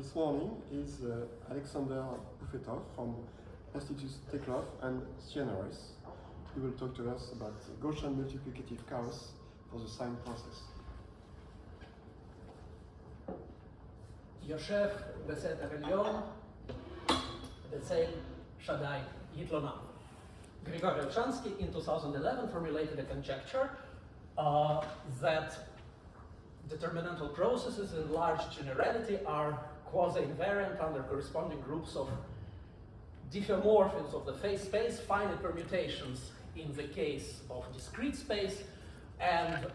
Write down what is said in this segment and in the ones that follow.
this morning is Alexander Bufetov from Institut Teklov and CNRS. He will talk to us about Gaussian multiplicative chaos for the sine process. יושב בסתר עליון בצל שדי יתלונן. Grigori Olshanski in 2011 formulated a conjecture that determinantal processes in large generality are quasi-invariant under corresponding groups of diffeomorphisms of the phase space, finite permutations in the case of discrete space, and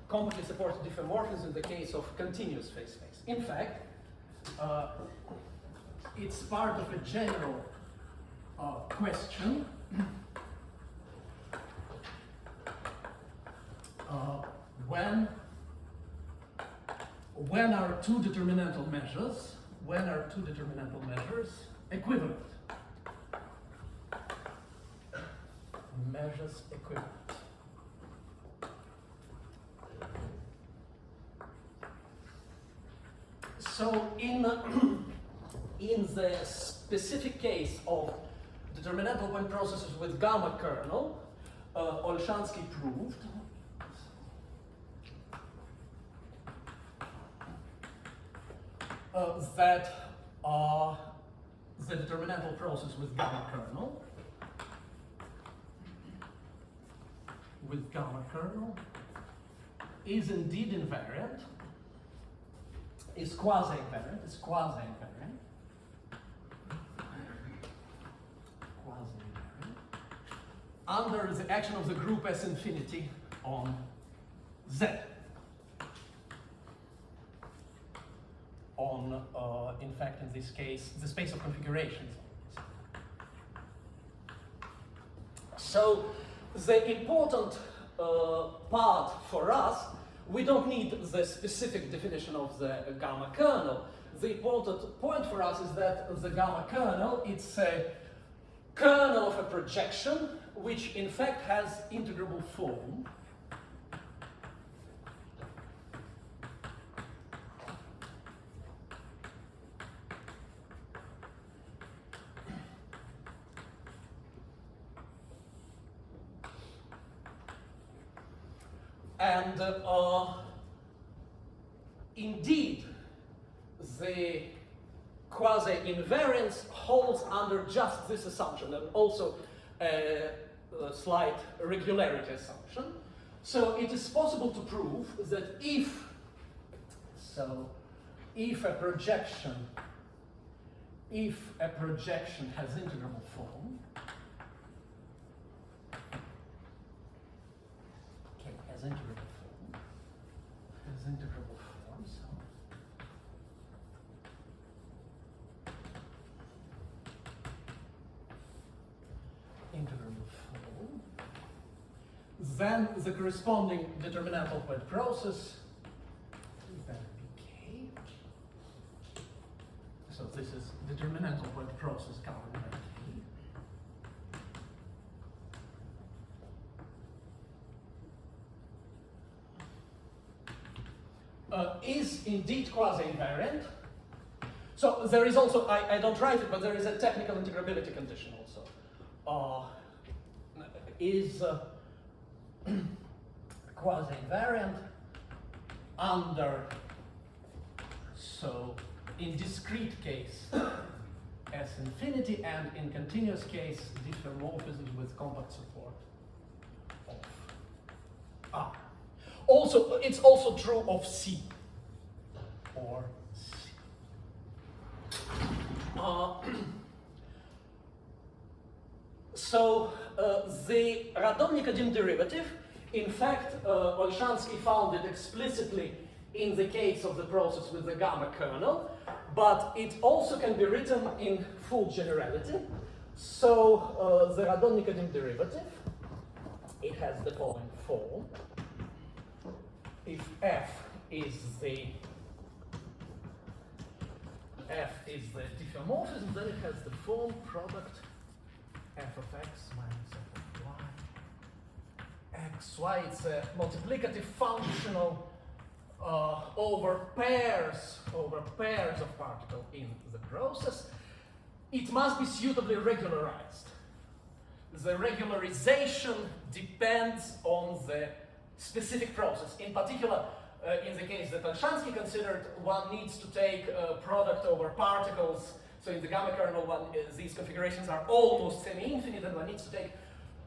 completely supported diffeomorphisms in the case of continuous phase space. In fact, it's part of a general question when are two determinantal measures equivalent? Measures equivalent. So in the specific case of determinantal point processes with gamma kernel, Olshanski proved that the determinantal process with gamma kernel is indeed invariant, is quasi-invariant, under the action of the group S infinity on Z. On, in fact, in this case, the space of configurations. So the important part for us, we don't need the specific definition of the gamma kernel. The important point for us is that the gamma kernel, it's a kernel of a projection which in fact has integrable form. And indeed, the quasi-invariance holds under just this assumption, and also a slight regularity assumption. So it is possible to prove that if a projection has integrable form, has integrable form, so integrable form, then the corresponding determinantal point process is then K. So this is determinantal point process covered by K. Is indeed quasi-invariant. So there is also, I don't write it, but there is a technical integrability condition also. Is quasi-invariant under, so in discrete case, S infinity, and in continuous case, diffeomorphisms with compact support of R. Also, it's also true of C or C. So the Radon-Nikodym derivative, in fact, Olshanski found it explicitly in the case of the process with the gamma kernel, but it also can be written in full generality. So the Radon-Nikodym derivative, it has the following form. If F is the diffeomorphism, then it has the form product f of x minus f of y. xy, it's a multiplicative functional over pairs of particles in the process, it must be suitably regularized. The regularization depends on the specific process. In particular, in the case that Olshanski considered, one needs to take product over particles. So in the gamma kernel, these configurations are almost semi-infinite, and one needs to take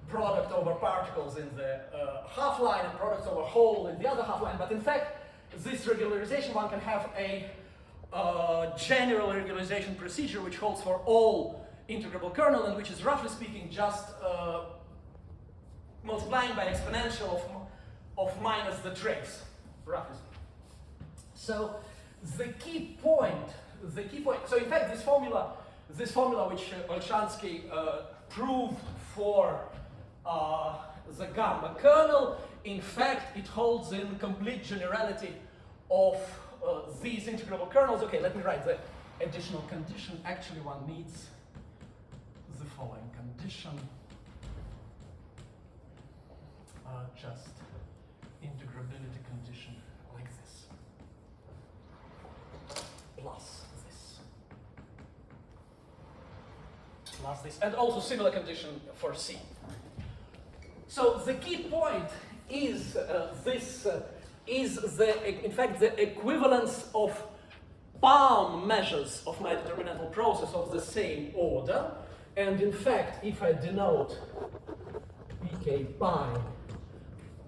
product over particles in the half line and product over hole in the other half line. But in fact, this regularization, one can have a general regularization procedure which holds for all integrable kernel, and which is, roughly speaking, just multiplying by exponential of minus the trace, roughly speaking. So the key point, so in fact this formula which Olshanski proved for the gamma kernel, in fact it holds in complete generality of these integrable kernels. Okay, let me write the additional condition. Actually, one needs the following condition. Just integrability condition like this. Plus this. And also similar condition for C. So the key point is in fact the equivalence of palm measures of my determinantal process of the same order. And in fact, if I denote pk by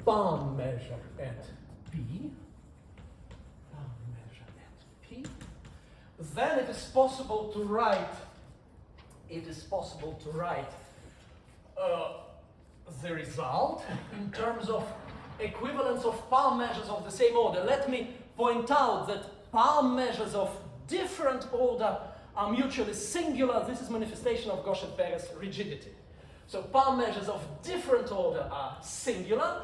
palm measure at P, then it is possible to write the result in terms of equivalence of palm measures of the same order. Let me point out that palm measures of different order are mutually singular. This is manifestation of Gaussian-Perez rigidity. So palm measures of different order are singular,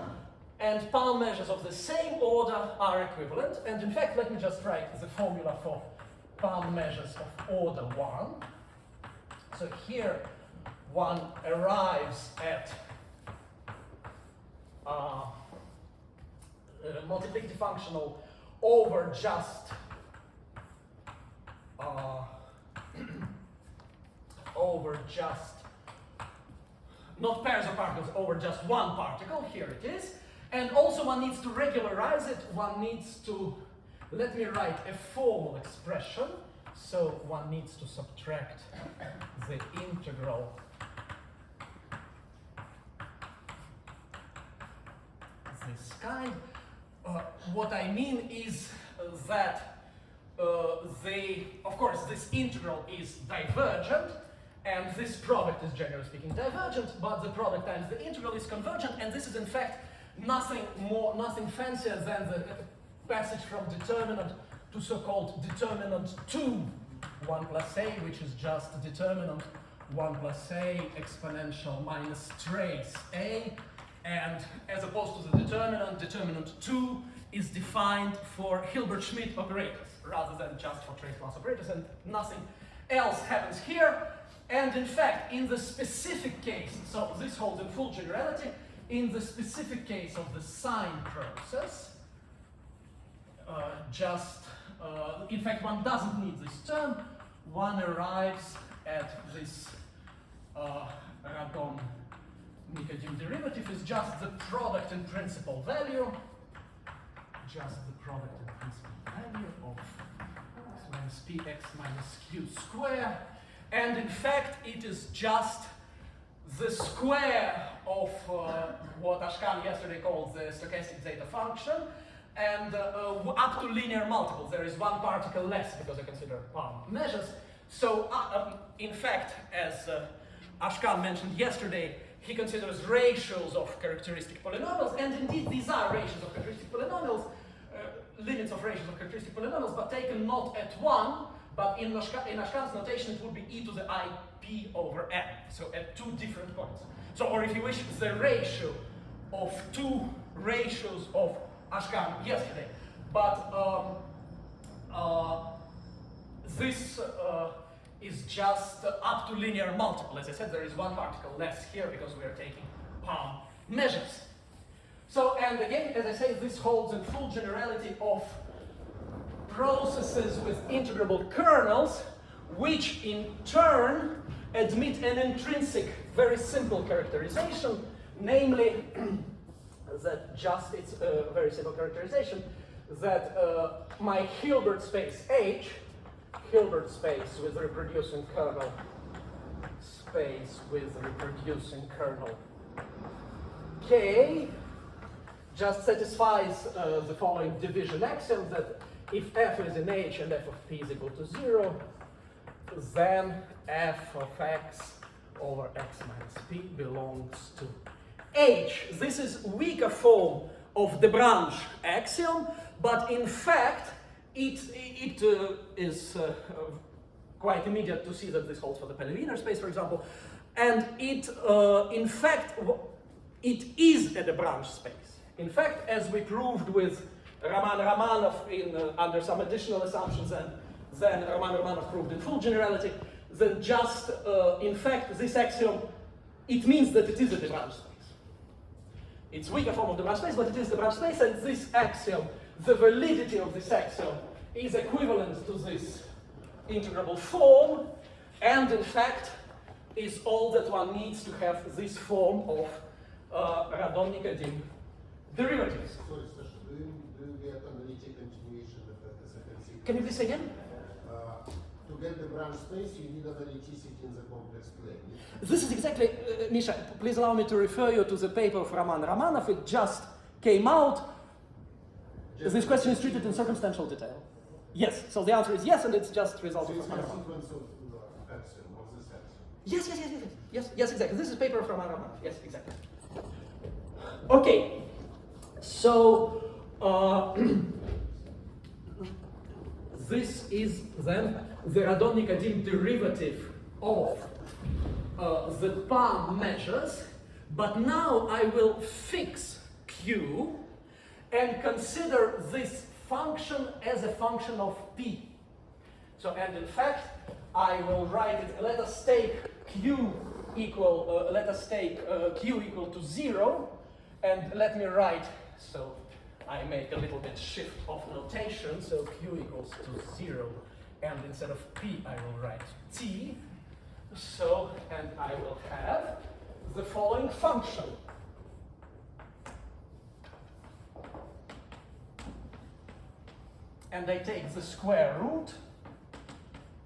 and palm measures of the same order are equivalent. And in fact, let me just write the formula for palm measures of order 1. So here one arrives at multiplicative functional over just not pairs of particles, over just one particle. Here it is. And also one needs to regularize it. One needs to, let me write a formal expression. So one needs to subtract the integral this kind. What I mean is that of course, this integral is divergent, and this product is, generally speaking, divergent, but the product times the integral is convergent, and this is in fact nothing fancier than the passage from determinant to so-called determinant 2, 1 plus a, which is just determinant 1 plus a exponential minus trace a, and as opposed to the determinant 2 is defined for Hilbert-Schmidt operators rather than just for trace class operators, and nothing else happens here. And in fact, in the specific case, so this holds in full generality, in the specific case of the sine process, in fact, one doesn't need this term. One arrives at this Radon-Nikodym derivative is just the product in principal value, of x minus px minus q square. And in fact, it is just the square of what Ashkan yesterday called the stochastic zeta function, and up to linear multiples. There is one particle less because I consider palm measures. So in fact, as Ashkan mentioned yesterday, he considers ratios of characteristic polynomials, and indeed these are ratios of characteristic polynomials, limits of ratios of characteristic polynomials, but taken not at 1, but in Ashkan's notation it would be e to the ip over n, so at 2 different points. So, or if you wish, the ratio of 2 ratios of Ashkan yesterday. But this is just up to linear multiple. As I said, there is one particle less here because we are taking palm measures. So, and again, as I say, this holds in full generality of processes with integrable kernels, which in turn admit an intrinsic, very simple characterization, namely that just, it's a very simple characterization, that my Hilbert space H, Hilbert space with reproducing kernel, K, just satisfies the following division axiom that if f is in H and f of p is equal to 0, then f of x over x minus p belongs to H. This is weaker form of the branch axiom, but in fact, it is quite immediate to see that this holds for the Pelley-Wiener space, for example, and it, in fact, it is a branch space. In fact, as we proved with Raman-Ramanov under some additional assumptions, and then Raman-Ramanov proved in full generality, then just, in fact, this axiom, it means that it is a branch space. It's weaker form of the branch space, but it is the branch space, and this axiom, the validity of this axiom, is equivalent to this integrable form, and in fact, is all that one needs to have this form of Radon-Nikodym derivatives. Sorry, Sasha, do you get analytic continuation of the second sequence? Can you please say again? To get the branch space, you need analyticity in the complex plane. This is exactly, Misha, please allow me to refer you to the paper of Raman-Ramanov. It just came out. This question is treated in circumstantial detail. Yes, so the answer is yes, and it's just resulting So it's from a Raman-Ramanov. sequence of axiom, of this axiom. Yes, exactly. This is paper of Raman-Ramanov. Yes, exactly. Okay, so this is then the Radon-Nikodym derivative of the PAM measures, but now I will fix Q and consider this function as a function of P. So, and in fact, I will write it, let us take Q equal to 0, and let me write, so I make a little bit shift of notation, so Q equals to 0, and instead of P, I will write T. So, and I will have the following function. And I take the square root,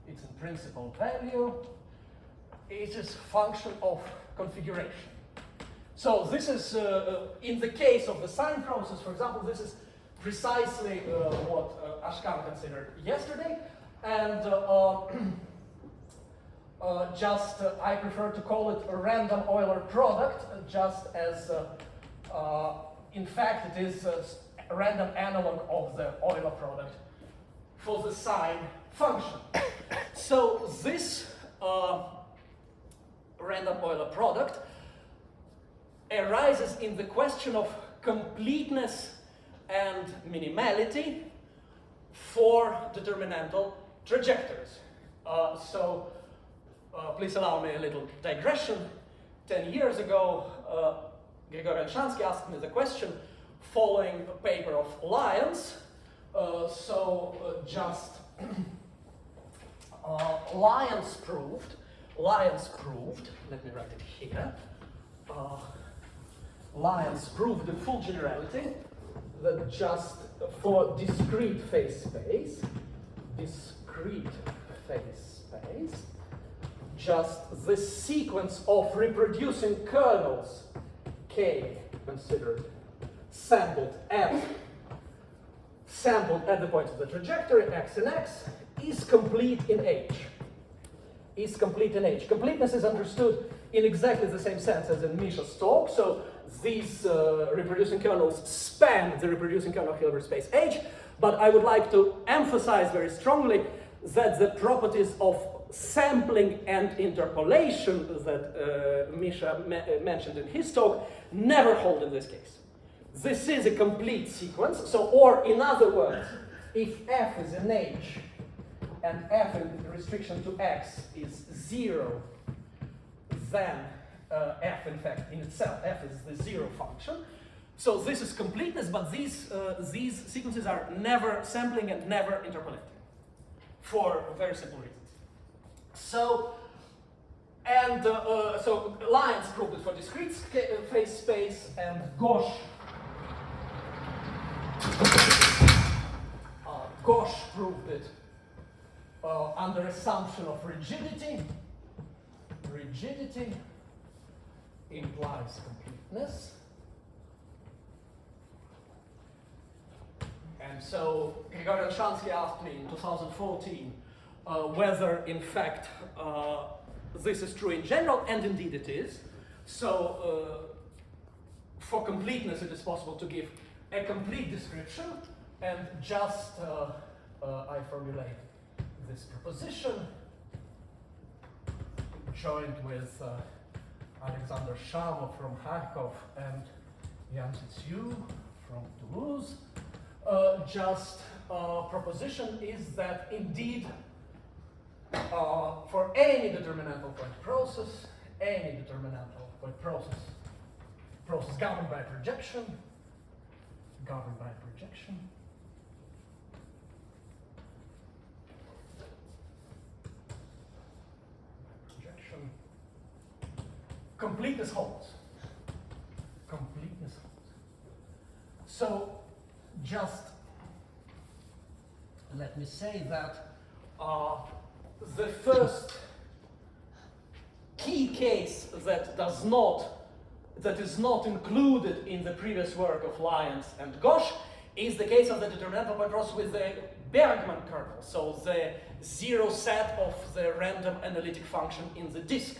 it's in principal value, it is function of configuration. So this is, in the case of the sine process, for example, this is precisely what Ashkan considered yesterday, and I prefer to call it a random Euler product, just as, in fact, it is a random analog of the Euler product for the sine function. So this random Euler product arises in the question of completeness and minimality for determinantal trajectories. Please allow me a little digression. 10 years ago, Grigori Olshanski asked me the question following a paper of Lyons. Lyons proved, let me write it here, Lyons proved in full generality that just for discrete phase space, just the sequence of reproducing kernels K considered sampled at the point of the trajectory, x and x, is complete in H. Completeness is understood in exactly the same sense as in Misha's talk. So these reproducing kernels span the reproducing kernel Hilbert space H, but I would like to emphasize very strongly that the properties of sampling and interpolation that Misha mentioned in his talk never hold in this case. This is a complete sequence, so, or in other words, if f is in H and f in restriction to x is 0, then f in fact in itself, f is the 0 function, So this is completeness, but these sequences are never sampling and never interpolating for very simple reasons. So, so Lyons proved it for discrete phase space, and Gaussian proved it under assumption of rigidity. Rigidity implies completeness. And so Grigori Olshanski asked me in 2014 whether, in fact, this is true in general, and indeed it is. So for completeness, it is possible to give a complete description, and just I formulate this proposition joined with Alexander Shavo from Kharkov and Yan Tsiu from Toulouse. Proposition is that indeed for any determinantal point process, process governed by projection, completeness holds. So just let me say that the first key case that is not included in the previous work of Lyons and Gaussian is the case of the determinantal point process with the Bergman kernel, so the zero set of the random analytic function in the disk.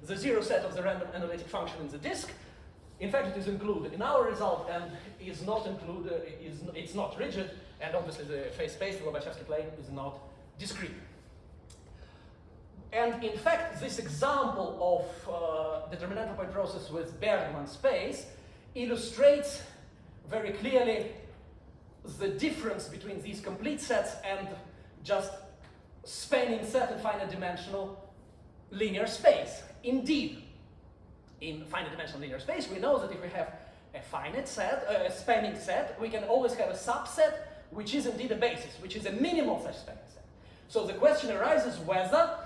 The zero set of the random analytic function in the disk, in fact, it is included in our result and is not included, it's not rigid, and obviously the phase space, the Lobachevsky plane, is not discrete. And in fact, this example of determinantal point process with Bergman space illustrates very clearly the difference between these complete sets and just spanning set in finite dimensional linear space. Indeed, in finite dimensional linear space, we know that if we have a finite set, a spanning set, we can always have a subset which is indeed a basis, which is a minimal such spanning set. So the question arises whether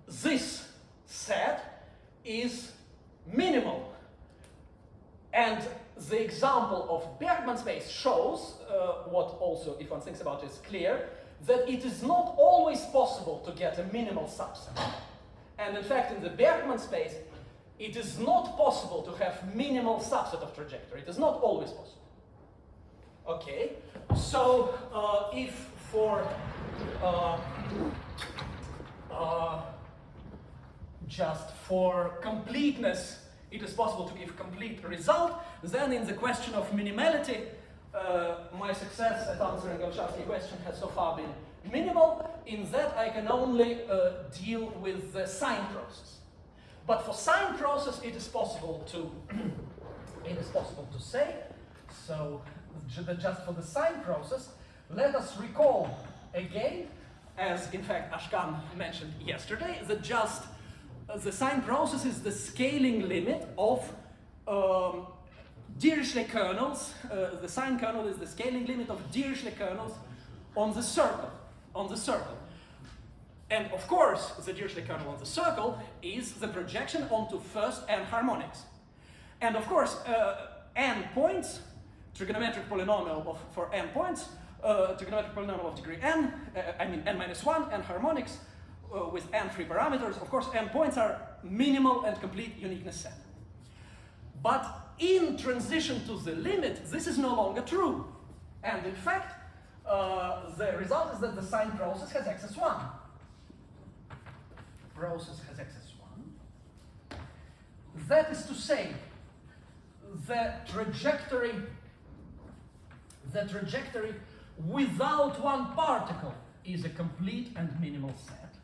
this set is minimal. And the example of Bergman space shows what also, if one thinks about it, is clear, that it is not always possible to get a minimal subset. And in fact, in the Bergman space, it is not possible to have minimal subset of trajectory. It is not always possible. Okay, so if for just for completeness, it is possible to give complete result, then in the question of minimality, my success at answering Olshanski question has so far been minimal. In that I can only deal with the sine process. But for sine process, it is possible to say. So just for the sine process, let us recall again, as in fact Ashkan mentioned yesterday, that just the sine process is the scaling limit of Dirichlet kernels. The sine kernel is the scaling limit of Dirichlet kernels on the circle. And of course, the Dirichlet kernel on the circle is the projection onto first n harmonics. And of course, n points, trigonometric polynomial for n points, trigonometric polynomial of degree n, n-1, n harmonics with n free parameters. Of course, n points are minimal and complete uniqueness set. But in transition to the limit, this is no longer true. And in fact, the result is that the sine process has xs1. That is to say, the trajectory without one particle is a complete and minimal set.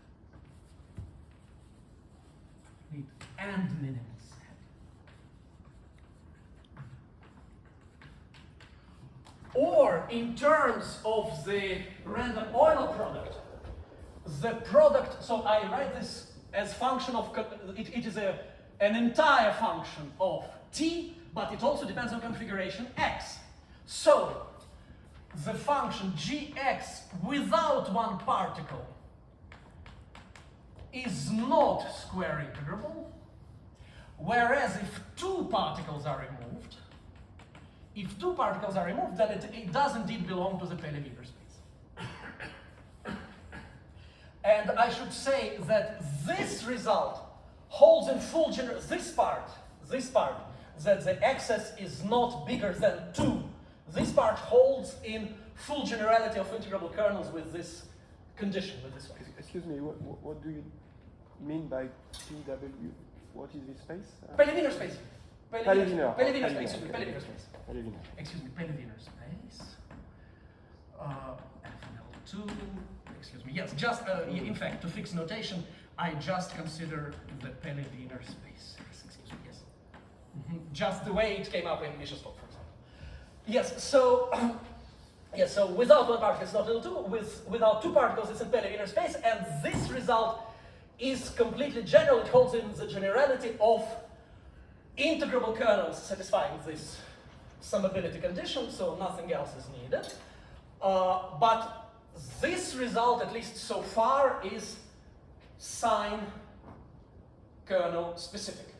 Or in terms of the random Euler product, the product, so I write this as function of, it is an entire function of t but it also depends on configuration x. So the function gx without one particle is not square integrable, whereas if two particles are removed, then it does indeed belong to the Pelley-Wiener space. And I should say that this result holds in full this part, that the excess is not bigger than 2. This part holds in full generality of integrable kernels with this condition, with this one. Excuse me, what do you mean by PW? What is this space? Pelley-Wiener space. Pelley-Wiener. Pelley-Wiener space. Pelley-Wiener space. Pelley-Wiener. Excuse me, Pelley-Wiener space. FNL2. Excuse me. Yes, just in fact, to fix notation, I just consider the Pelley-Wiener space. Excuse me. Yes. Just the way it came up in Mischa's talk, for example. Yes. So. Yes. So without one particle, it's not L2. Without two particles, it's in Pelley-Wiener space, and this result is completely general. It holds in the generality of integrable kernels satisfying this summability condition, so nothing else is needed. But this result, at least so far, is sine kernel specific.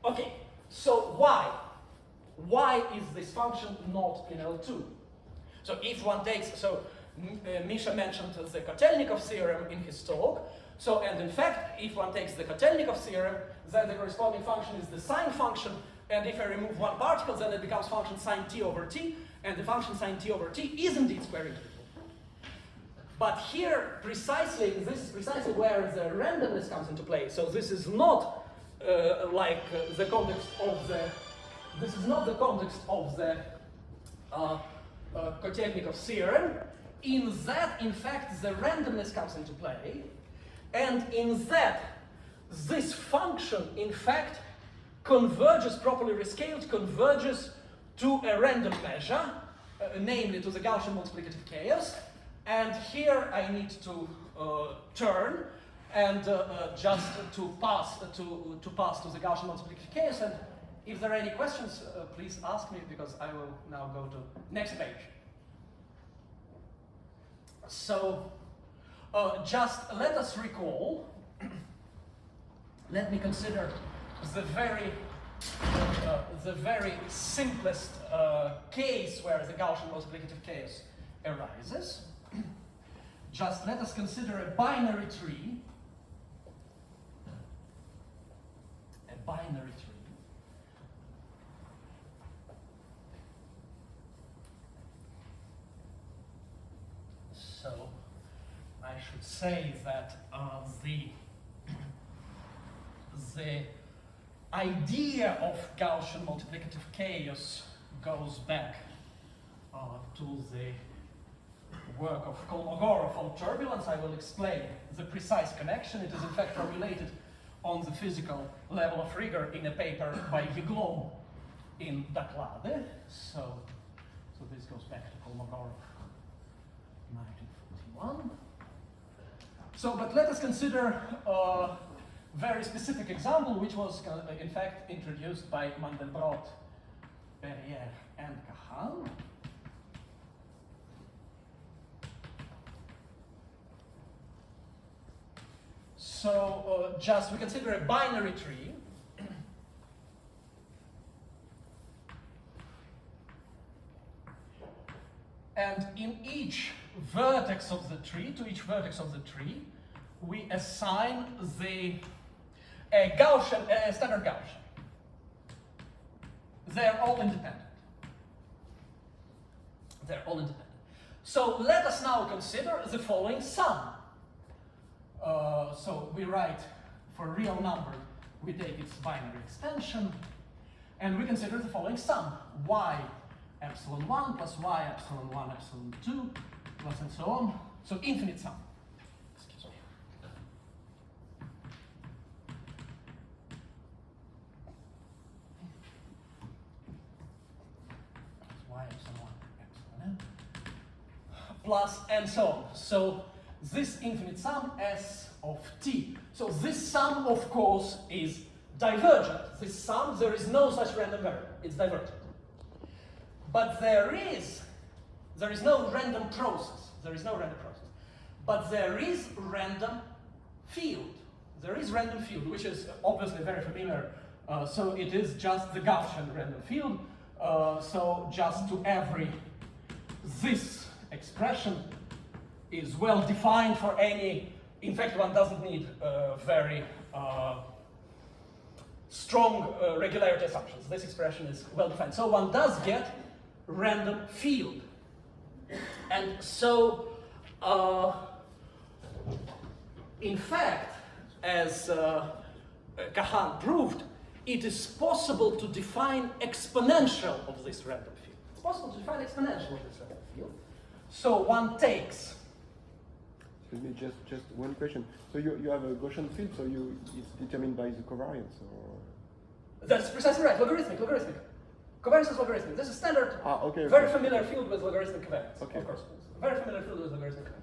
Okay, so why? Why is this function not in L2? So if one takes, Misha mentioned the Kotelnikov theorem in his talk. So, and in fact, if one takes the Kotelnikov theorem, then the corresponding function is the sine function, and if I remove one particle, then it becomes function sine t over t, and the function sine t over t is indeed square integrable. But here, this is precisely where the randomness comes into play. So this is not the context of the. This is not the context of the Kotelnikov theorem. In that, in fact, the randomness comes into play. And in that, this function, in fact, converges, properly rescaled, converges to a random measure, namely to the Gaussian multiplicative chaos. And here I need to turn and just to pass to the Gaussian multiplicative chaos. And if there are any questions, please ask me, because I will now go to next page. So, just let us recall, let me consider the very simplest case where the Gaussian multiplicative chaos arises. Just let us consider a binary tree. So, I should say that the idea of Gaussian multiplicative chaos goes back to the work of Kolmogorov on turbulence. I will explain the precise connection. It is in fact formulated on the physical level of rigor in a paper by Yeglom in Doklady. So this goes back to Kolmogorov, 1941. So, but let us consider a very specific example, which was in fact introduced by Mandelbrot, Perrier, and Kahan. So, just we consider a binary tree. And in each vertex of the tree, to each vertex of the tree, we assign a standard Gaussian. They're all independent. So let us now consider the following sum. So we write for a real number, we take its binary extension, and we consider the following sum: y epsilon 1 plus y epsilon 1 epsilon 2 plus and so on. So infinite sum. Excuse me. Y epsilon 1 epsilon n plus and so on. So this infinite sum S of t. So this sum, of course, is divergent. This sum, there is no such random variable. It's divergent. But there is no random process. There is no random process. But there is random field. There is random field, which is obviously very familiar. So it is just the Gaussian random field. So just to every, this expression is well defined for any, in fact, one doesn't need very strong regularity assumptions. This expression is well defined. So one does get random field. And so, in fact, as Kahan proved, it is possible to define exponential of this random field. It's possible to define exponential of this random field. So one takes. Excuse me, just one question. So you have a Gaussian field, so it's determined by the covariance, or? That's precisely right. Logarithmic. Covariance is logarithmic. This is standard, very familiar field with logarithmic covariance. Okay. Of course, very familiar field with logarithmic covariance.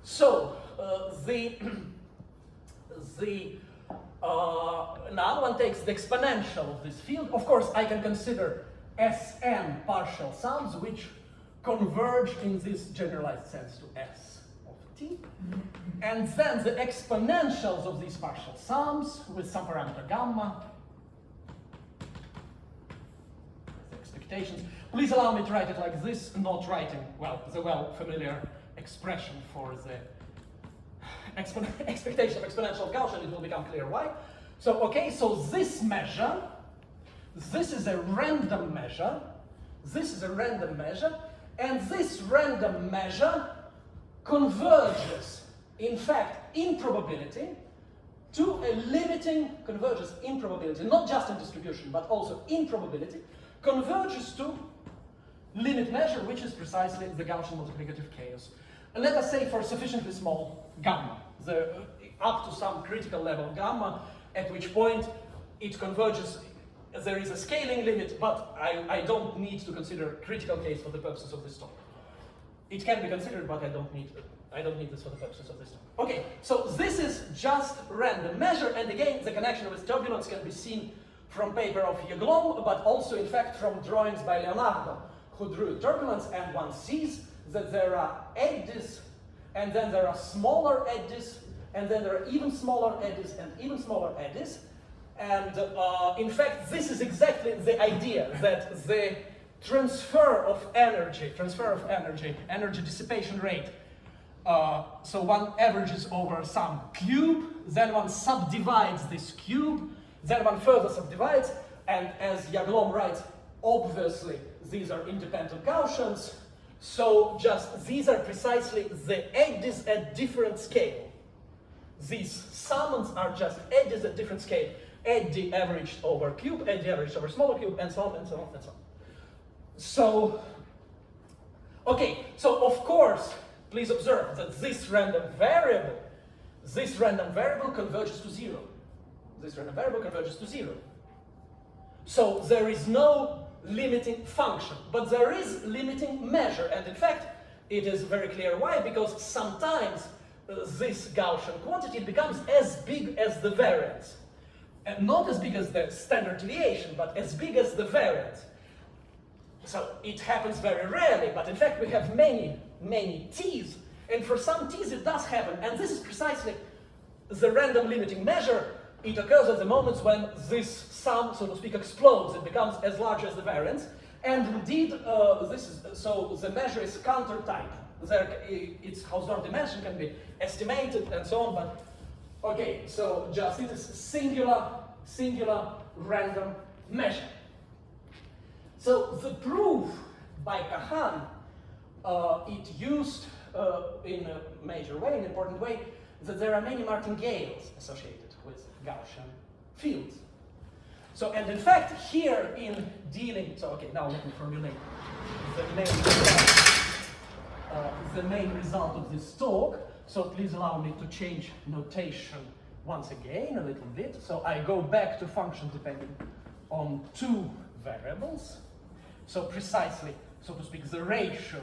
So now one takes the exponential of this field. Of course, I can consider Sn partial sums which converge in this generalized sense to S of t. And then the exponentials of these partial sums with some parameter gamma. The expectations. Please allow me to write it like this, not writing, well, the familiar expression for the expectation of exponential Gaussian. It will become clear why. So, okay, so this measure, this is a random measure, and this random measure converges, in fact, in probability to a limiting, converges in probability, not just in distribution, but also in probability, converges to limit measure, which is precisely the Gaussian multiplicative chaos. And let us say for sufficiently small gamma, up to some critical level gamma, at which point it converges. There is a scaling limit, but I don't need to consider critical case for the purposes of this talk. It can be considered, but I don't need this for the purposes of this talk. Okay, so this is just random measure, and again, the connection with turbulence can be seen from paper of Yaglom, but also in fact from drawings by Leonardo, who drew turbulence, and one sees that there are eddies, and then there are smaller eddies, and then there are even smaller eddies, and even smaller eddies. And in fact, this is exactly the idea, that the transfer of energy dissipation rate, so one averages over some cube, then one subdivides this cube, then one further subdivides, and as Yaglom writes, obviously these are independent Gaussians, so just these are precisely the eddies at different scale. These summands are just eddies at different scale. Eddy averaged over cube, eddy averaged over smaller cube, and so on, and so on, and so on. So, okay, so of course, please observe that this random variable converges to zero. This random variable converges to zero. So there is no limiting function, but there is limiting measure, and in fact, it is very clear why, because sometimes this Gaussian quantity becomes as big as the variance. And not as big as the standard deviation, but as big as the variance. So it happens very rarely, but in fact we have many t's, and for some t's it does happen, and this is precisely the random limiting measure. It occurs at the moments when this sum, so to speak, explodes. It becomes as large as the variance, and indeed so the measure is counter type. Its Hausdorff dimension can be estimated and so on, but okay, so just it is singular random measure. So the proof by Kahan, it used in a major way, an important way, that there are many martingales associated with Gaussian fields. So, and in fact, here in dealing, so okay, now let me formulate the main result of this talk. So please allow me to change notation once again a little bit. So I go back to function depending on two variables. So precisely, so to speak, the ratio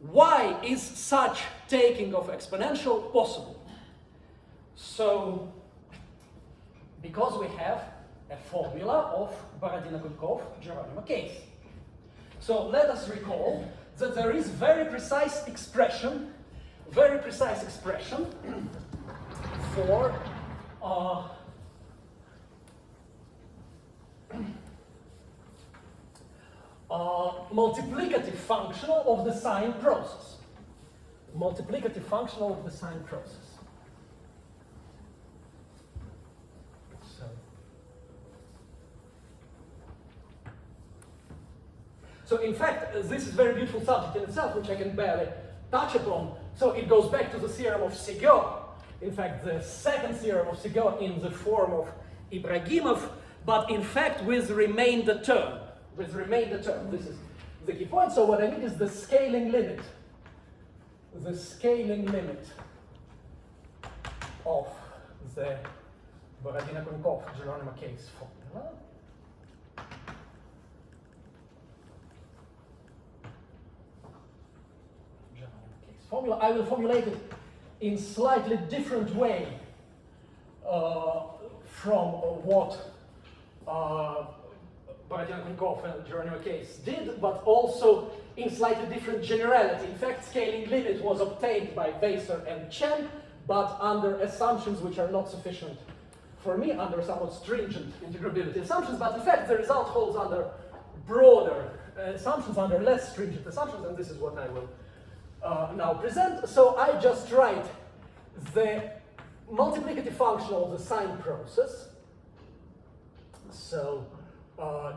why is such taking of exponential possible? So, because we have a formula of Borodino-Konkov-Geronimo case. So let us recall that there is very precise expression for multiplicative functional of the sine process. Multiplicative functional of the sine process. So in fact, this is a very beautiful subject in itself, which I can barely touch upon. So it goes back to the theorem of Séguin. In fact, the second theorem of Séguin in the form of Ibragimov, but in fact with remainder term. With remainder term. This is the key point. So what I need is the scaling limit. The scaling limit of the Borodino-Konkov-Geronimo case formula. Formula. I will formulate it in slightly different way from what Borodino-Konkov and Geronimo case did, but also in slightly different generality. In fact, scaling limit was obtained by Weiser and Chen, but under assumptions which are not sufficient for me, under somewhat stringent integrability assumptions, but in fact the result holds under broader assumptions, under less stringent assumptions, and this is what I will now present. So I just write the multiplicative function of the sine process. So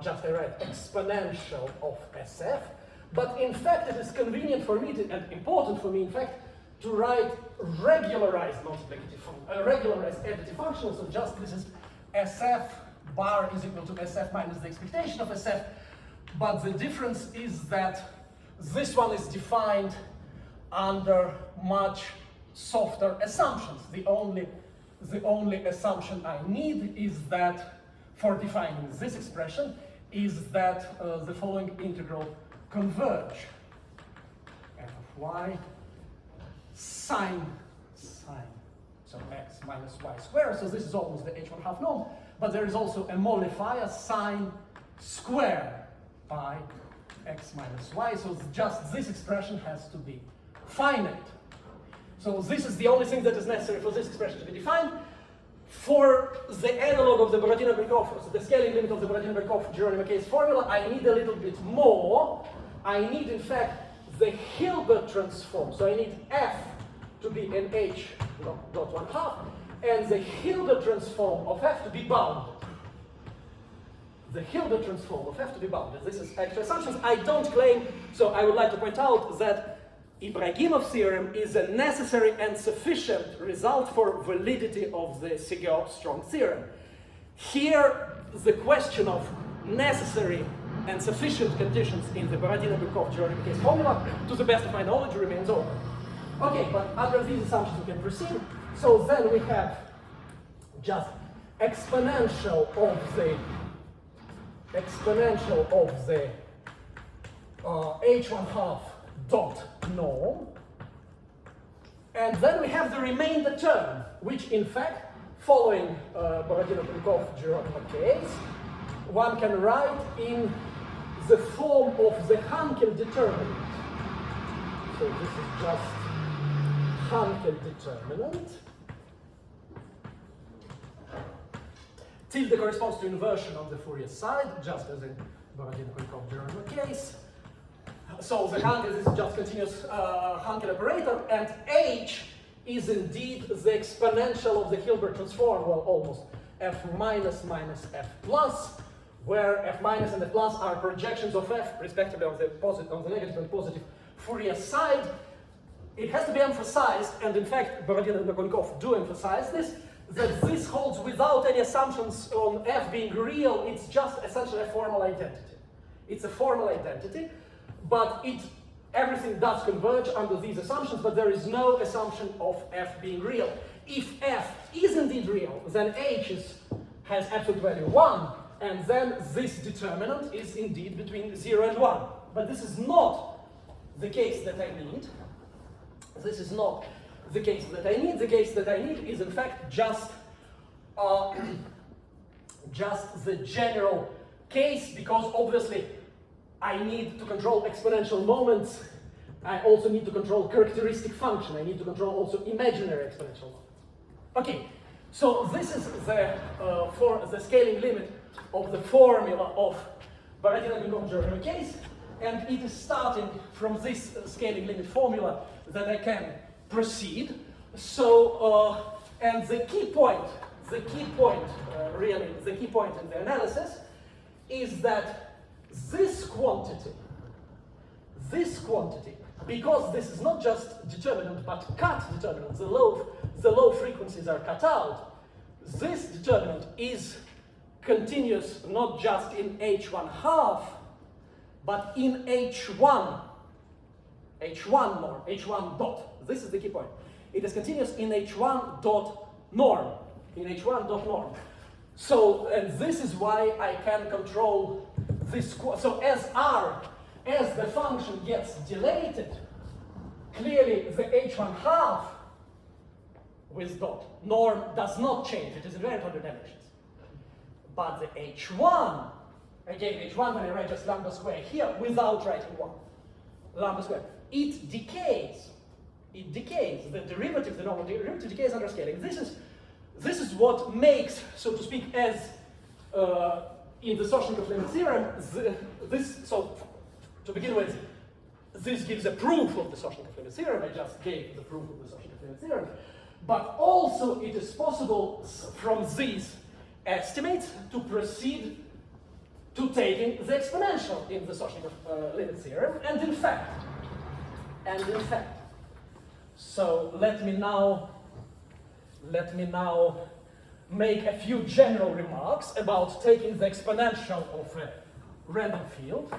just I write exponential of SF. But in fact, it is convenient for me and important for me, in fact, to write regularized regularized additive function. So just this is SF bar is equal to SF minus the expectation of SF. But the difference is that this one is defined under much softer assumptions. The only assumption I need is that, for defining this expression, is that the following integral converge. F of y sine, so x minus y squared. So this is almost the h1/2 norm, but there is also a modifier sine squared by x minus y. So just this expression has to be finite. So this is the only thing that is necessary for this expression to be defined. For the analog of the Borodino-Konkov, so the scaling limit of the Borodino-Konkov-Geronimo case formula, I need a little bit more. I need, in fact, the Hilbert transform. So I need f to be an h dot 1/2, and the Hilbert transform of f to be bounded. The Hilbert transform of f to be bounded. This is extra assumptions. I don't claim, so I would like to point out that Ibragimov theorem is a necessary and sufficient result for validity of the Séguin-Strong theorem. Here, the question of necessary and sufficient conditions in the Borodino-Konkov-Geronimo case formula, to the best of my knowledge, remains open. Okay, but under these assumptions we can proceed. So then we have just exponential of the h1/2 dot norm, and then we have the remainder term, which in fact, following Borodino-Konkov-Geronimo case, one can write in the form of the Hankel determinant. So this is just Hankel determinant. Tilde corresponds to inversion on the Fourier side, just as in Borodino-Konkov-Geronimo case. So the Hankel is just continuous Hankel operator, and h is indeed the exponential of the Hilbert transform, well, almost f minus minus f plus, where f minus and f plus are projections of f, respectively, on the negative and positive Fourier side. It has to be emphasized, and in fact, Borodino and Konkov do emphasize this, that this holds without any assumptions on f being real. It's just essentially a formal identity. It's a formal identity. But everything does converge under these assumptions, but there is no assumption of f being real. If f is indeed real, then h has absolute value 1, and then this determinant is indeed between 0 and 1. But this is not the case that I need. This is not the case that I need. The case that I need is in fact just the general case, because obviously I need to control exponential moments. I also need to control characteristic function. I need to control also imaginary exponential moments. Okay, so this is the for the scaling limit of the formula of Borodino-Grigori case, and it is starting from this scaling limit formula that I can proceed. So, and the key point in the analysis is that this quantity, because this is not just determinant but cut determinant, the low frequencies are cut out, this determinant is continuous not just in h1 half, but in h1 norm, h1 dot. This is the key point. It is continuous in h1 dot norm, So, and this is why I can control this. So as the function gets dilated, clearly the h1 half with dot norm does not change. It is invariant under dimensions. But the h1, again, h1 when I write just lambda square here without writing 1, lambda square, it decays. The derivative, the normal derivative decays under scaling. This is what makes, so to speak, as in the Soshenkoff limit theorem, so to begin with, this gives a proof of the Soshenkoff limit theorem. I just gave the proof of the Soshenkoff limit theorem. But also it is possible from these estimates to proceed to taking the exponential in the Soshenkoff limit theorem. And in fact, so let me now make a few general remarks about taking the exponential of a random field.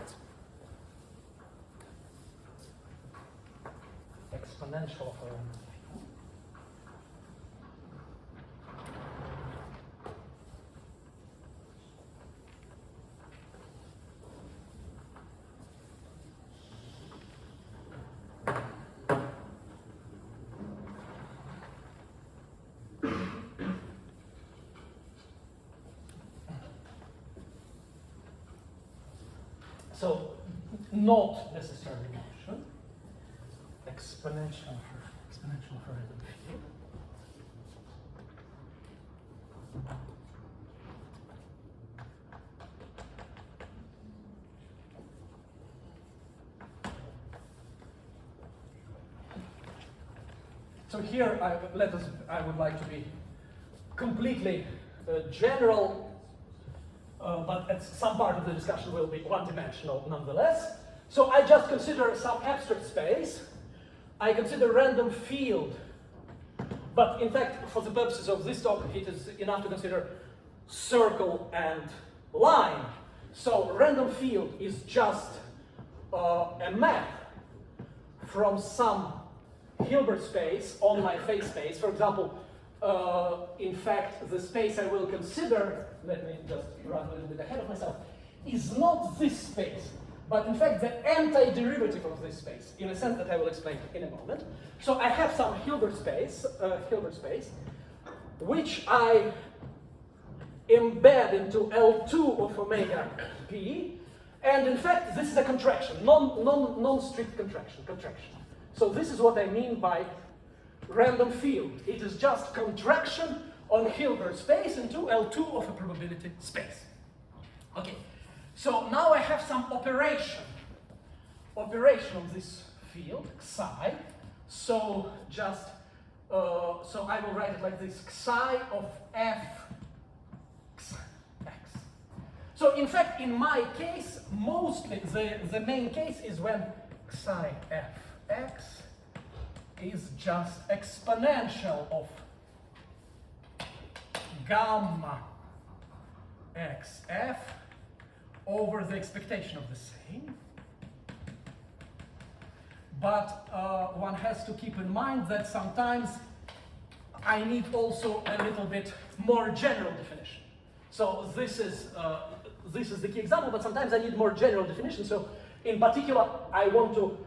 Exponential of a random field. So, not necessarily Gaussian, exponential for random field. So here I would like to be completely general. But at some part of the discussion will be one-dimensional nonetheless. So I just consider some abstract space. I consider random field. But in fact, for the purposes of this talk, it is enough to consider circle and line. So random field is just a map from some Hilbert space on my phase space. For example, in fact, the space I will consider, let me just run a little bit ahead of myself, is not this space, but in fact the antiderivative of this space, in a sense that I will explain in a moment. So I have some Hilbert space, which I embed into L2 of omega p, and in fact this is a contraction, non-strict contraction. So this is what I mean by random field. It is just contraction on Hilbert space into L2 of a probability space. Okay, so now I have some operation on this field, psi. So just, so I will write it like this, psi of f x. So in fact, in my case, mostly the main case is when psi f x is just exponential of gamma xf over the expectation of the same. But one has to keep in mind that sometimes I need also a little bit more general definition. So this is the key example, but sometimes I need more general definition. So in particular, I want to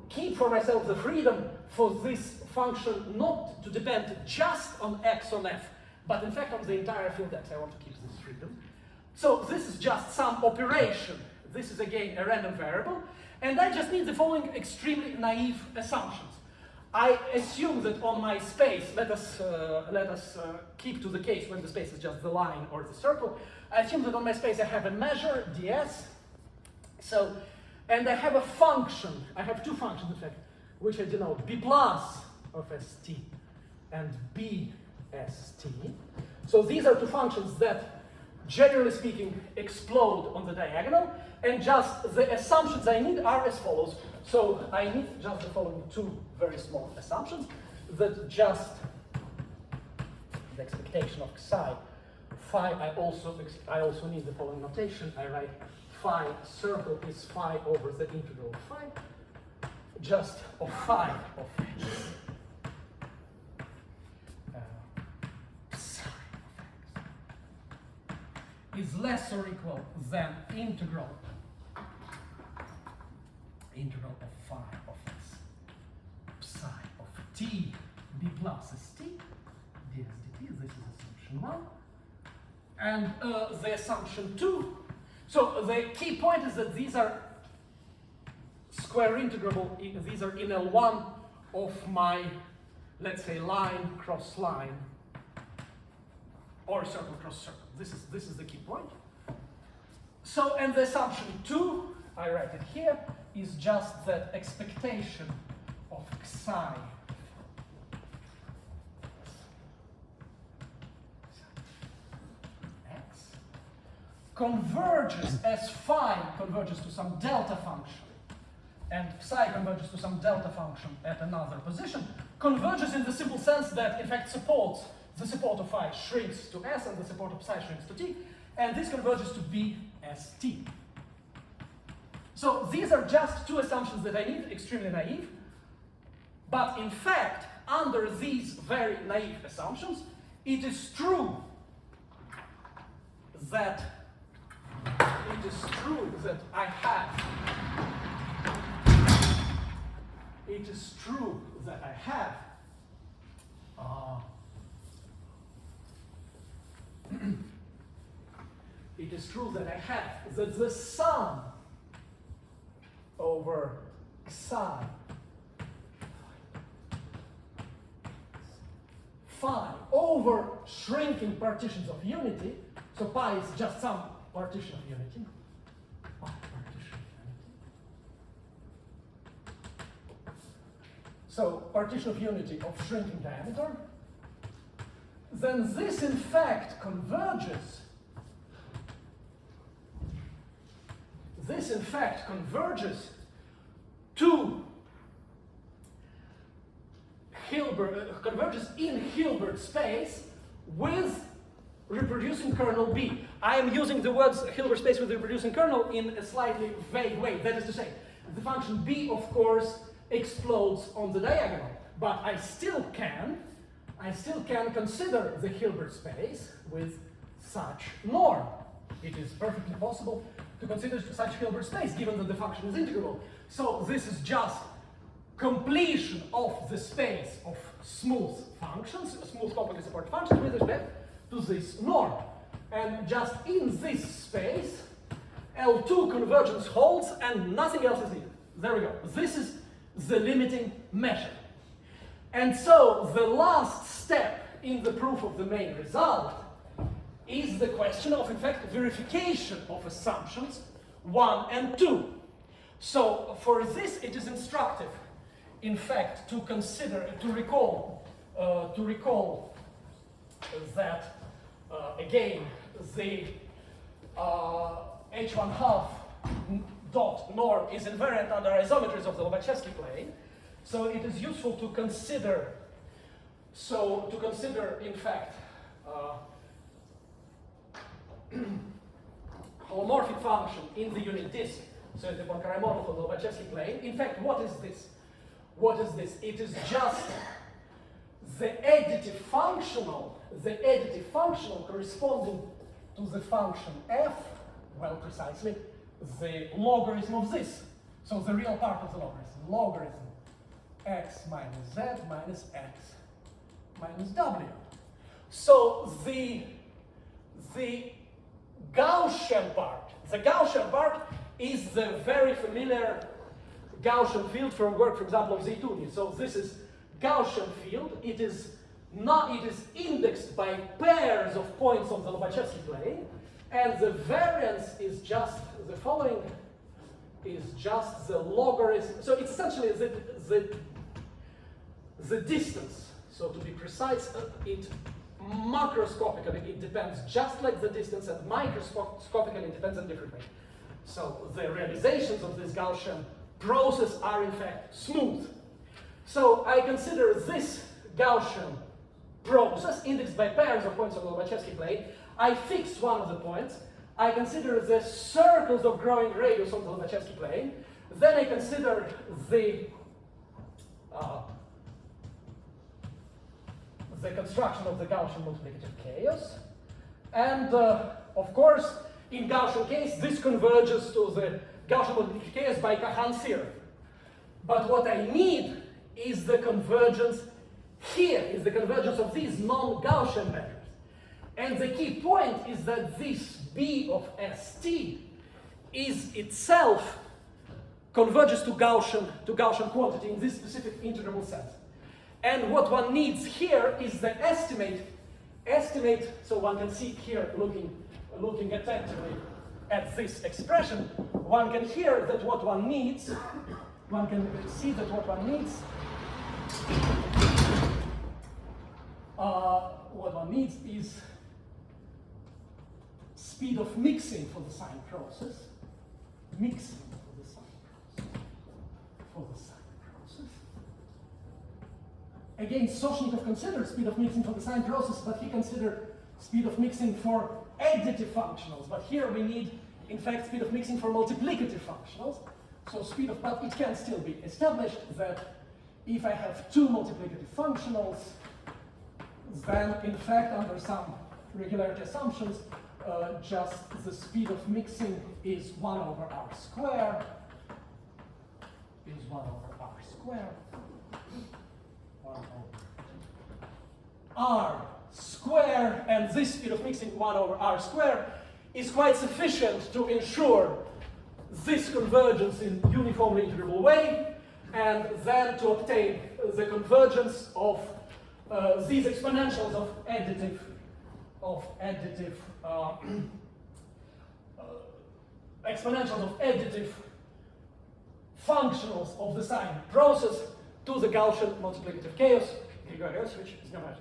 keep for myself the freedom for this function not to depend just on x on f, but in fact on the entire field x. I want to keep this freedom. So this is just some operation. This is again a random variable, and I just need the following extremely naive assumptions. I assume that on my space, let us keep to the case when the space is just the line or the circle. I assume that on my space I have a measure, ds. So, and I have a function. I have two functions, in fact, which I denote b plus of st and bst. So these are two functions that, generally speaking, explode on the diagonal, and just the assumptions I need are as follows. So I need just the following two very small assumptions, that just the expectation of psi, phi, I also need the following notation. I write phi circle is phi over the integral of phi, just of phi of x. Psi of x is less or equal than integral of phi of x, psi of t b plus st, ds dt, this is assumption 1. And the assumption 2, so the key point is that these are square integrable, these are in L1 of my, let's say, line cross line, or circle cross circle. This is the key point. So, and the assumption 2, I write it here, is just that expectation of psi x converges as phi converges to some delta function and psi converges to some delta function at another position, converges in the simple sense that in fact the support of phi shrinks to s and the support of psi shrinks to t, and this converges to bst. So these are just two assumptions that I need, extremely naive. But in fact, under these very naive assumptions, it is true that I have that the sum over psi phi over shrinking partitions of unity, so pi is just some partition of unity, so partition of unity of shrinking diameter, then this in fact converges to converges in Hilbert space with reproducing kernel B. I am using the words Hilbert space with reproducing kernel in a slightly vague way. That is to say, the function B, of course, explodes on the diagonal, but I still can consider the Hilbert space with such norm. It is perfectly possible to consider such Hilbert space given that the function is integrable. So this is just completion of the space of smooth functions, smooth compactly supported functions with respect to this norm. And just in this space, L2 convergence holds and nothing else is needed. There we go. This is the limiting measure. And so the last step in the proof of the main result is the question of, in fact, verification of assumptions 1 and 2. So for this, it is instructive, in fact, to consider, to recall that, again, the h1/2 dot norm is invariant under isometries of the Lobachevsky plane. So it is useful to consider, in fact, holomorphic function in the unit disk. So the Poincaré model for the Lobachevsky plane. In fact, what is this? What is this? It is just the additive functional corresponding to the function f, well, precisely, the logarithm of this. So the real part of the logarithm x minus z minus x minus w. So the Gaussian part is the very familiar Gaussian field from work, for example, of Z2. So this is Gaussian field. It is indexed by pairs of points on the Lobachevsky plane, and the variance is just the following. Is just the logarithm. So it's essentially the distance. So to be precise, it macroscopically it depends just like the distance, and microscopically it depends on different ways. So the realizations of this Gaussian process are in fact smooth. So I consider this Gaussian process indexed by pairs of points on the Lobachevsky plane. I fix one of the points. I consider the circles of growing radius on the Lobachevsky plane. Then I consider the construction of the Gaussian multiplicative chaos. And of course, in Gaussian case, this converges to the Gaussian multiplicative chaos by Kahan's theorem. But what I need is the convergence here, is the convergence of these non-Gaussian measures. And the key point is that this B of ST is itself converges to Gaussian quantity in this specific integrable sense. And what one needs here is the estimate, so one can see here looking attentively at this expression, one can hear that what one needs, one can see that what one needs is speed of mixing for the sine process. Mixing for the sine process. Again, Soshnikov considered speed of mixing for the sine process, but he considered speed of mixing for additive functionals. But here we need, in fact, speed of mixing for multiplicative functionals. So but it can still be established that if I have two multiplicative functionals, then in fact, under some regularity assumptions, just the speed of mixing is 1 over r square, r square, and this speed of mixing 1 over r square is quite sufficient to ensure this convergence in uniformly integrable way, and then to obtain the convergence of these exponentials of additive functionals of the sine process to the Gaussian multiplicative chaos. Grigori Olshanski is number.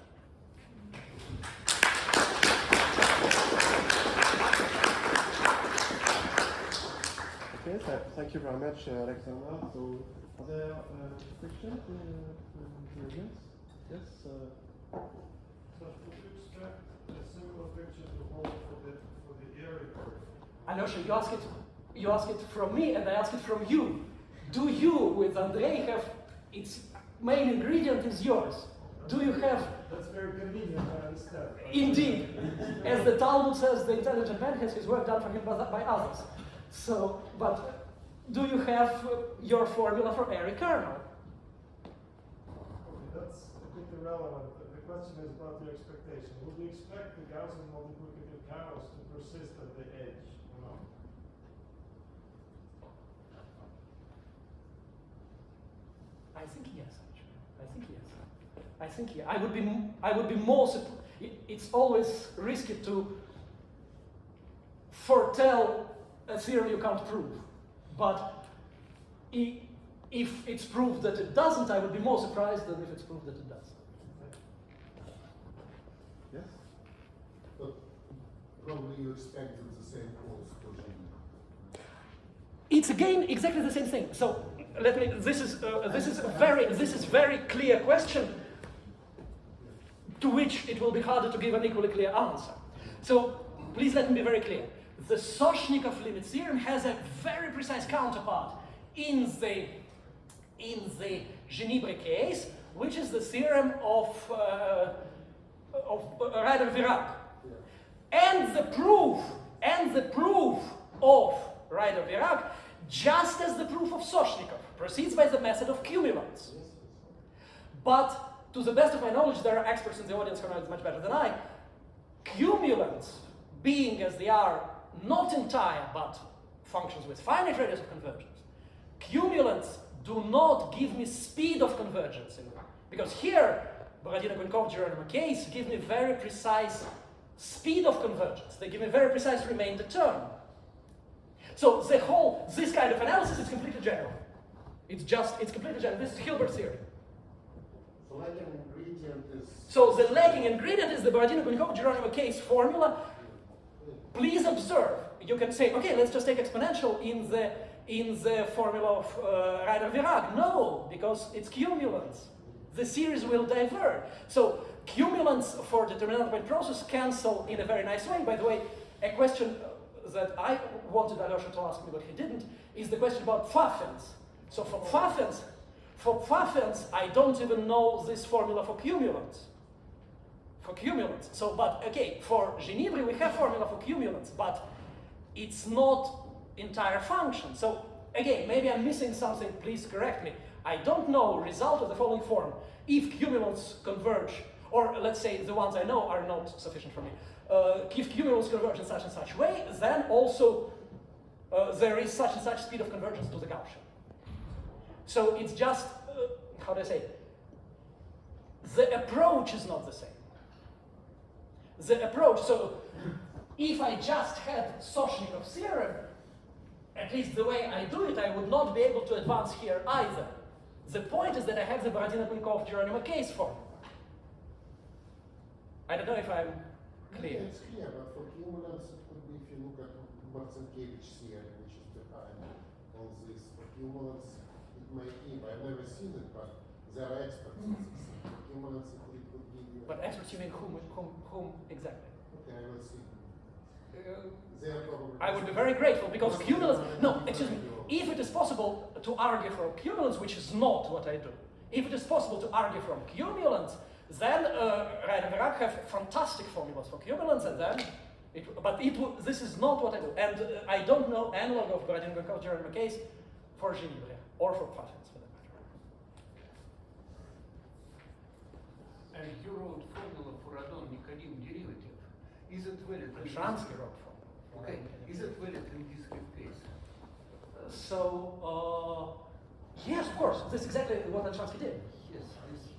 Okay, so thank you very much, Alexander. So, are there questions? Yes. So would you expect a similar picture to hold for the area curve? Alyosha, you ask it from me, and I ask it from you. Do you, with Andrei, have its main ingredient is yours? Do you have? That's very convenient, I understand. Indeed, as the Talmud says, the intelligent man has his work done for him by others. So, but do you have your formula for area kernel? Okay, that's a bit irrelevant. The question is about your expectation. Would you expect the Gaussian multiplicative chaos to persist at the edge or not? I think yes, actually. I think yes. I would be more. It's always risky to foretell a theorem you can't prove. But if it's proved that it doesn't, I would be more surprised than if it's proved that it does. Yes. But probably you expect the same holds for G. It's again exactly the same thing. So let me. This is very clear question, to which it will be harder to give an equally clear answer. So please let me be very clear. The Soshnikov limit theorem has a very precise counterpart in the Genebre case, which is the theorem of Ryder-Virac. And the proof of Ryder-Virac, just as the proof of Soshnikov proceeds by the method of cumulants. But to the best of my knowledge, there are experts in the audience who know it much better than I. Cumulants, being as they are not entire but functions with finite radius of convergence, cumulants do not give me speed of convergence. Because here, Borodino-Gunkov-Geronimo case give me very precise speed of convergence. They give me very precise remainder term. So this kind of analysis is completely general. It's completely general. This is Hilbert's theory. The lagging ingredient is... So the lagging ingredient is the Borodino-Gunkov-Geronimo case formula. Please observe. You can say, okay, let's just take exponential in the formula of Ryder-Virac. No, because it's cumulants. The series will divert. So cumulants for determinant point process cancel in a very nice way. By the way, a question that I wanted Alyosha to ask me, but he didn't, is the question about Pfaffens. So for Pfaffens, I don't even know this formula for cumulants. So, but okay, for Genibri we have formula for cumulants, but it's not entire function. So again, maybe I'm missing something, please correct me. I don't know result of the following form. If cumulants converge, or let's say the ones I know are not sufficient for me. If cumulants converge in such and such way, then also there is such and such speed of convergence to the Gaussian. So it's just, how do I say, the approach is not the same. The approach, so if I just had Soshnikov's theorem, at least the way I do it, I would not be able to advance here either. The point is that I have the Borodino-Gunkov-Geronimo case form. I don't know if I'm clear. It's clear, but for cumulants it could be, if you look at Marcinkiewicz theory, which is behind all this, for cumulants it may be, I've never seen it, but there are experts in this. For cumulants it could give you... But experts, you mean whom exactly? Okay, I will see. They are probably... I would be very grateful, because cumulants... No, excuse me. If it is possible to argue from cumulants, which is not what I do, if it is possible to argue from cumulants, then Ryder-Virac have fantastic formulas for cumulants, and then, this is not what I do. And I don't know analog of Borodino-Gunkov-Geronimo case for Genibri, or for Pfaffens, for that matter. And you wrote formula for Radon-Nikodym derivative. Is it valid? Olshanski wrote formula. Okay. Is it valid in this case? Yes, of course. That's exactly what Olshanski did.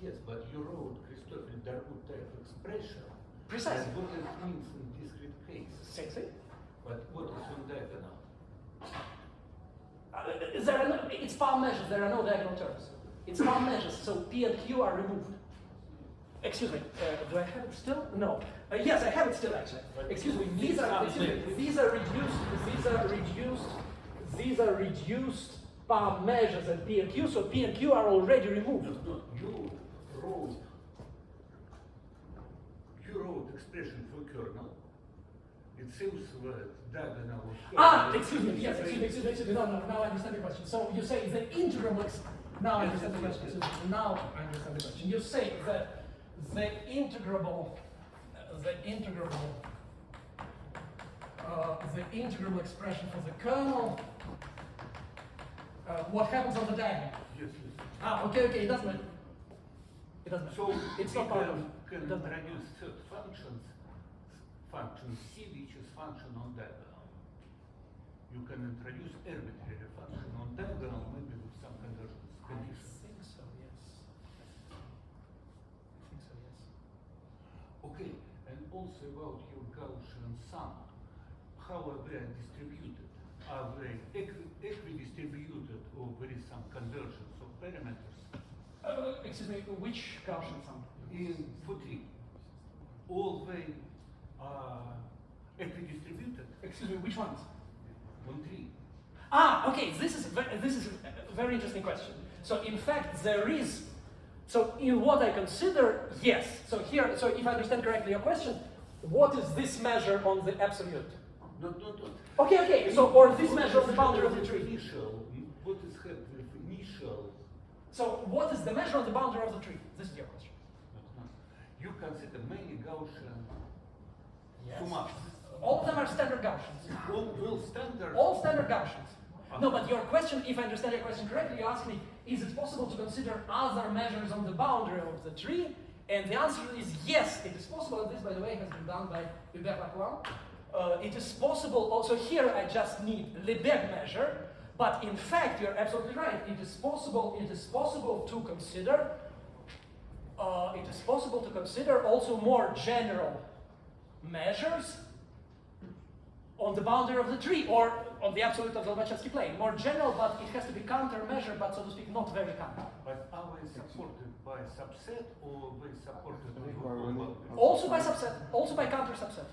Yes, but you wrote Christoffel Darboux type expression. Precisely. And what it means in discrete case. Same thing. But what is on diagonal? It's palm measures. There are no diagonal terms. It's palm measures. So P and Q are removed. Excuse me. Do I have it still? No. Yes, I have it still actually. Excuse me. These are reduced palm measures and P and Q. So P and Q are already removed. No, you wrote expression for kernel. It seems that diagonal of kernel. Excuse me. Yes, excuse me. No, now I understand the question. So you say the integral. Now I understand the question. Now I understand the question. You say that the integrable expression for the kernel. What happens on the diagonal? Yes. Okay. It doesn't matter. So it's not part of. Can introduce third function C, which is function on diagonal. You can introduce arbitrary function on diagonal, maybe with some conditions. I think so, yes. Okay, and also about your Gaussian sum. How are they distributed? Are they equidistributed or there is some convergence of parameters? Excuse me, which Gaussian sum? In footing, all they are equidistributed. Excuse me, which ones? On 3. Okay. This is a very interesting question. So in fact, there is. So in what I consider, yes. So here, so if I understand correctly your question, what is this measure on the absolute? Not. Okay. So or this measure of the boundary of the tree. Initial. What is happening with initial? So what is the measure of the boundary of the tree? This is your question. You consider many Gaussian Yes. Summa. All of them are standard Gaussians. All standard. All standard Gaussians. No, but your question, if I understand your question correctly, you ask me, is it possible to consider other measures on the boundary of the tree? And the answer is yes, it is possible. And this, by the way, has been done by Hubert Lacroix. It is possible, also here I just need Lebesgue measure, but in fact, you're absolutely right. It is possible to consider, also more general measures on the boundary of the tree, or on the absolute of the Lobachevsky plane. More general, but it has to be countermeasure, but so to speak, not very counter. But are we supported by subset or we supported by Also by subset, also by counter subset.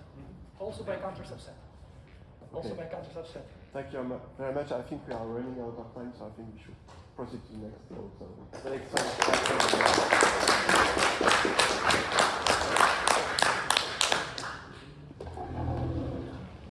Also by counter subset. Also by counter subset. Thank you very much. I think we are running out of time, so I think we should proceed to the next talk. So, the next